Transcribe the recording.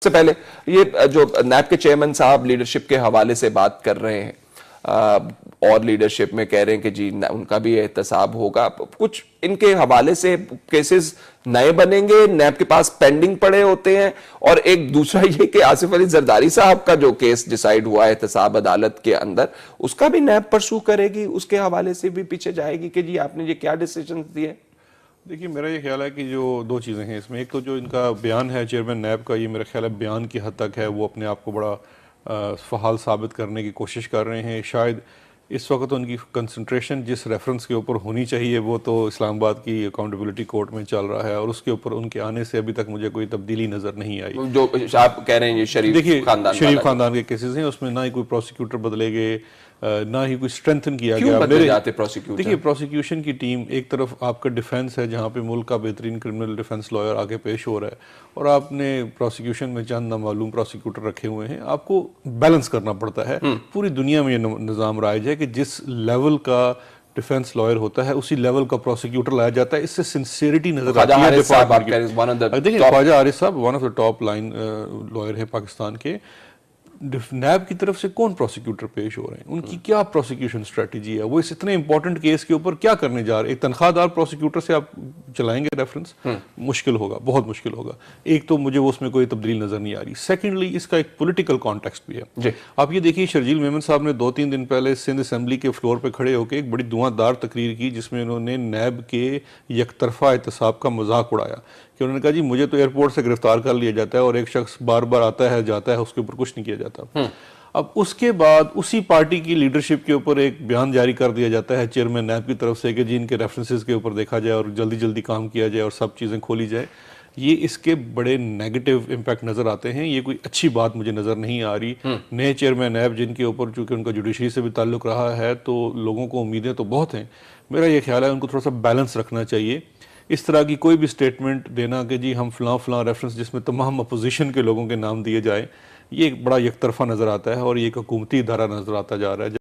से पहले ये जो नैब के चेयरमैन साहब लीडरशिप के हवाले से बात कर रहे हैं और लीडरशिप में कह रहे हैं कि जी उनका भी एहतसाब होगा, कुछ इनके हवाले से केसेस नए बनेंगे, नैब के पास पेंडिंग पड़े होते हैं। और एक दूसरा ये कि आसिफ अली जरदारी साहब का जो केस डिसाइड हुआ है एहतसाब अदालत के अंदर, उसका भी नैब परसू करेगी, उसके हवाले से भी पीछे जाएगी कि जी आपने ये क्या डिसीजन दिए। देखिए, मेरा ये ख्याल है कि जो दो चीज़ें हैं इसमें, एक तो जो इनका बयान है चेयरमैन नैब का, ये मेरा ख्याल है बयान की हद तक है, वो अपने आप को बड़ा फ़हाल साबित करने की कोशिश कर रहे हैं। शायद इस वक्त उनकी कंसंट्रेशन जिस रेफरेंस के ऊपर होनी चाहिए वो तो इस्लामाबाद की अकाउंटेबिलिटी कोर्ट में चल रहा है, और उसके ऊपर उनके आने से अभी तक मुझे कोई तब्दीली नज़र नहीं आई। जो आप कह रहे हैं ये शरीफ खानदान के केसेस हैं, उसमें ना ही कोई प्रोसिक्यूटर बदले गए, ना ही कोई स्ट्रेंथन किया क्यों गया। बदले जाते प्रोसिक्यूटर? देखिए, प्रोसिक्यूशन की टीम, एक तरफ आपका डिफेंस है जहाँ पे मुल्क का बेहतरीन क्रिमिनल डिफेंस लॉयर आगे पेश हो रहा है, और आपने प्रोसिक्यूशन में चंद नामालूम प्रोसिक्यूटर रखे हुए हैं। आपको बैलेंस करना पड़ता है। पूरी दुनिया में ये निज़ाम राइज है कि जिस लेवल का डिफेंस लॉयर होता है उसी लेवल का प्रोसिक्यूटर लाया जाता है। इससे सिंसियरिटी नजर आती है। देखिए, ख्वाजा आरिफ साहब one of the top line lawyer है पाकिस्तान के। नैब की तरफ से कौन प्रोसिक्यूटर पेश हो रहे हैं, उनकी क्या प्रोसिक्यूशन स्ट्रेटजी है, वो इस इतने इंपॉर्टेंट केस के ऊपर क्या करने जा रहे हैं? एक तनख्वाहदार प्रोसिक्यूटर से आप चलाएंगे रेफरेंस? मुश्किल होगा, बहुत मुश्किल होगा। एक तो मुझे वो उसमें कोई तब्दीली नजर नहीं आ रही। सेकेंडली, इसका एक पॉलिटिकल कॉन्टेक्स्ट भी है। आप ये देखिए, शर्जील मेमन साहब ने 2-3 दिन पहले सिंध असेंबली के फ्लोर पर खड़े होकर एक बड़ी धुआंधार तकरीर की, जिसमें उन्होंने नैब के यकतरफा एहतसाब का मजाक उड़ाया कि उन्होंने कहा जी मुझे तो एयरपोर्ट से गिरफ्तार कर लिया जाता है और एक शख्स बार बार आता है जाता है, उसके ऊपर कुछ नहीं किया जाता। अब उसके बाद उसी पार्टी की लीडरशिप के ऊपर एक बयान जारी कर दिया जाता है चेयरमैन नैब की तरफ से कि जी इनके रेफरेंसेस के ऊपर देखा जाए और जल्दी जल्दी काम किया जाए और सब चीज़ें खोली जाए। ये इसके बड़े नेगेटिव इम्पैक्ट नज़र आते हैं। ये कोई अच्छी बात मुझे नज़र नहीं आ रही। नए चेयरमैन नैब जिनके ऊपर चूँकि उनका जुडिशरी से भी ताल्लुक़ रहा है, तो लोगों को उम्मीदें तो बहुत हैं। मेरा ये ख्याल है उनको थोड़ा सा बैलेंस रखना चाहिए। इस तरह की कोई भी स्टेटमेंट देना कि जी हम फलां रेफरेंस जिसमें तमाम अपोजिशन के लोगों के नाम दिए जाए, ये एक बड़ा यकतरफा नज़र आता है और ये एक हुकूमती इदारा नज़र आता जा रहा है।